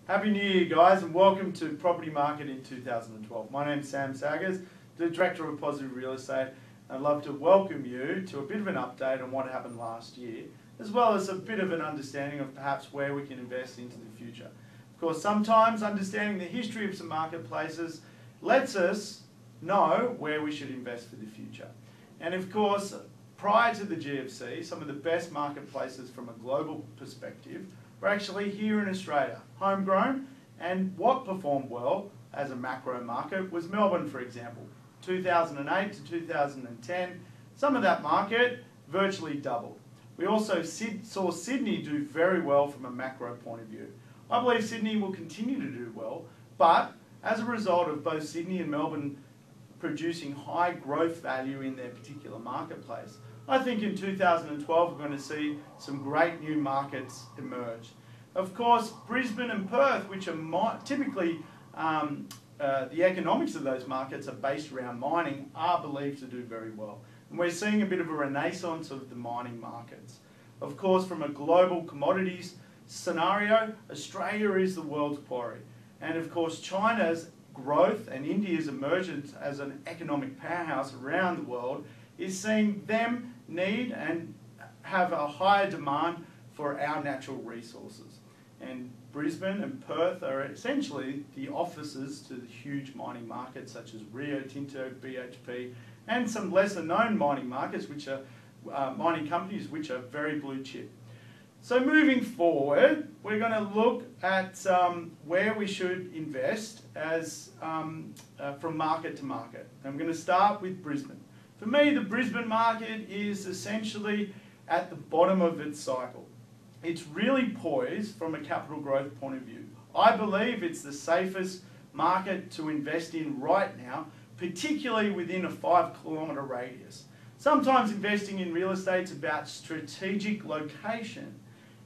Happy New Year, guys, and welcome to Property Market in 2012. My name's Sam Saggers, the Director of Positive Real Estate. I'd love to welcome you to a bit of an update on what happened last year, as well as a bit of an understanding of perhaps where we can invest into the future. Of course, sometimes understanding the history of some marketplaces lets us know where we should invest for the future. And of course, prior to the GFC, some of the best marketplaces from a global perspective were actually here in Australia, homegrown, and what performed well as a macro market was Melbourne, for example. 2008 to 2010, some of that market virtually doubled. We also saw Sydney do very well from a macro point of view. I believe Sydney will continue to do well, but as a result of both Sydney and Melbourne producing high growth value in their particular marketplace, I think in 2012 we're going to see some great new markets emerge. Of course, Brisbane and Perth, which are typically the economics of those markets are based around mining, are believed to do very well. And we're seeing a bit of a renaissance of the mining markets. Of course, from a global commodities scenario, Australia is the world's quarry. And of course, China's growth and India's emergence as an economic powerhouse around the world is seeing them need and have a higher demand for our natural resources. And Brisbane and Perth are essentially the offices to the huge mining markets such as Rio Tinto, BHP, and some lesser known mining markets, which are mining companies which are very blue chip. So moving forward, we're going to look at where we should invest as from market to market. I'm going to start with Brisbane. For me, the Brisbane market is essentially at the bottom of its cycle. It's really poised from a capital growth point of view. I believe it's the safest market to invest in right now, particularly within a 5-kilometre radius. Sometimes investing in real estate is about strategic location,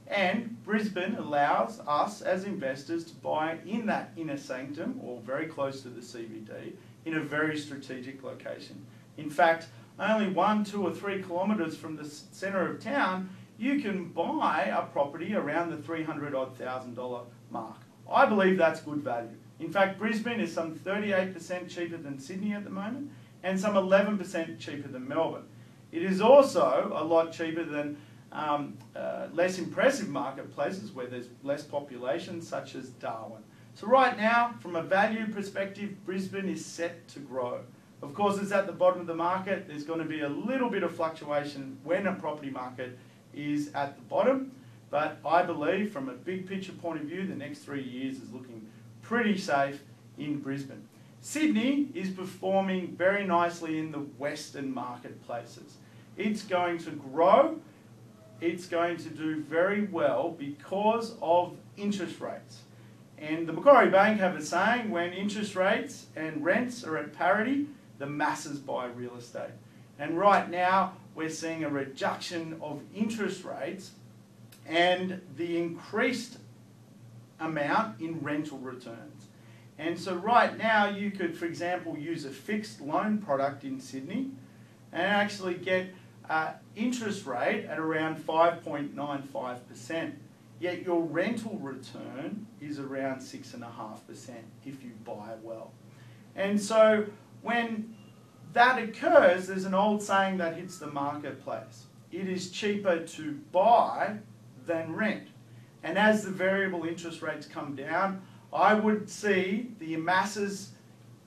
and Brisbane allows us as investors to buy in that inner sanctum or very close to the CBD in a very strategic location. In fact, only 1, 2 or 3 kilometres from the centre of town, you can buy a property around the $300,000 mark. I believe that's good value. In fact, Brisbane is some 38% cheaper than Sydney at the moment and some 11% cheaper than Melbourne. It is also a lot cheaper than less impressive marketplaces where there's less population, such as Darwin. So right now, from a value perspective, Brisbane is set to grow. Of course, it's at the bottom of the market. There's going to be a little bit of fluctuation when a property market is at the bottom, but I believe from a big picture point of view, the next 3 years is looking pretty safe in Brisbane. Sydney is performing very nicely in the western marketplaces. It's going to grow. It's going to do very well because of interest rates. And the Macquarie Bank have a saying, when interest rates and rents are at parity, the masses buy real estate. And right now, we're seeing a reduction of interest rates and the increased amount in rental returns. And so right now, you could, for example, use a fixed loan product in Sydney and actually get an interest rate at around 5.95%. Yet your rental return is around 6.5% if you buy well. And so when that occurs, there's an old saying that hits the marketplace. It is cheaper to buy than rent. And as the variable interest rates come down, I would see the masses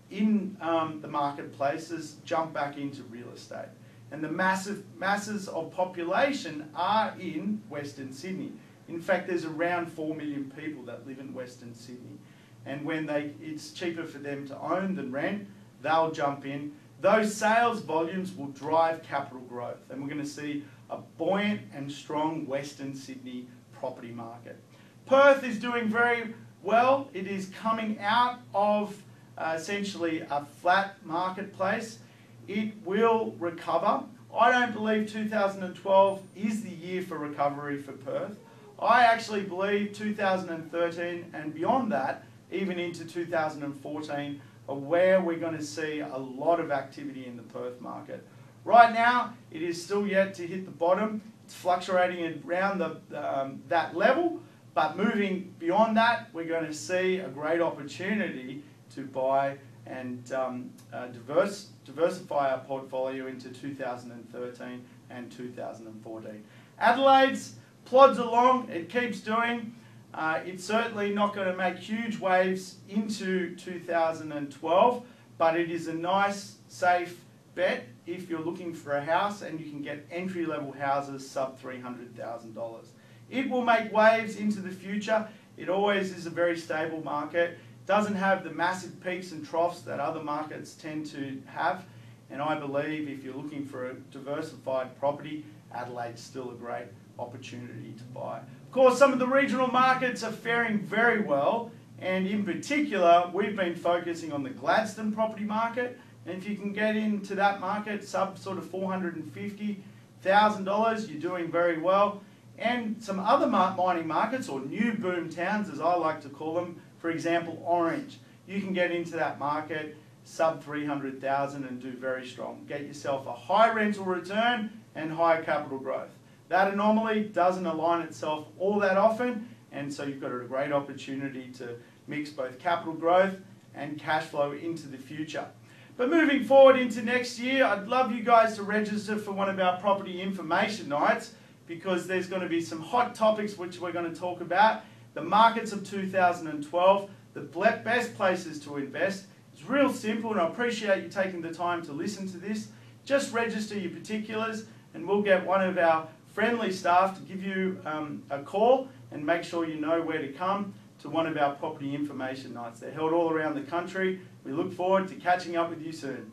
in the marketplaces jump back into real estate. And the masses of population are in Western Sydney. In fact, there's around 4 million people that live in Western Sydney. And when it's cheaper for them to own than rent, they'll jump in. Those sales volumes will drive capital growth, and we're going to see a buoyant and strong Western Sydney property market. Perth is doing very well. It is coming out of essentially a flat marketplace. It will recover. I don't believe 2012 is the year for recovery for Perth. I actually believe 2013 and beyond that, even into 2014, are where we're going to see a lot of activity in the Perth market. Right now, it is still yet to hit the bottom. It's fluctuating around that level, But moving beyond that, we're going to see a great opportunity to buy and diversify our portfolio into 2013 and 2014. Adelaide's plods along, it keeps doing. It's certainly not going to make huge waves into 2012, but it is a nice, safe bet if you're looking for a house and you can get entry-level houses sub $300,000. It will make waves into the future. It always is a very stable market. Doesn't have the massive peaks and troughs that other markets tend to have. And I believe if you're looking for a diversified property, Adelaide's still a great opportunity to buy. Of course, some of the regional markets are faring very well. And in particular, we've been focusing on the Gladstone property market. And if you can get into that market, sub sort of $450,000, you're doing very well. And some other mining markets, or new boom towns as I like to call them, for example Orange, you can get into that market sub 300,000 and do very strong. Get yourself a high rental return and high capital growth. That anomaly doesn't align itself all that often, and so you've got a great opportunity to mix both capital growth and cash flow into the future. But moving forward into next year, I'd love you guys to register for one of our property information nights, because there's going to be some hot topics which we're going to talk about. The markets of 2012, the best places to invest. It's real simple, and I appreciate you taking the time to listen to this. Just register your particulars and we'll get one of our friendly staff to give you a call and make sure you know where to come to one of our property information nights. They're held all around the country. We look forward to catching up with you soon.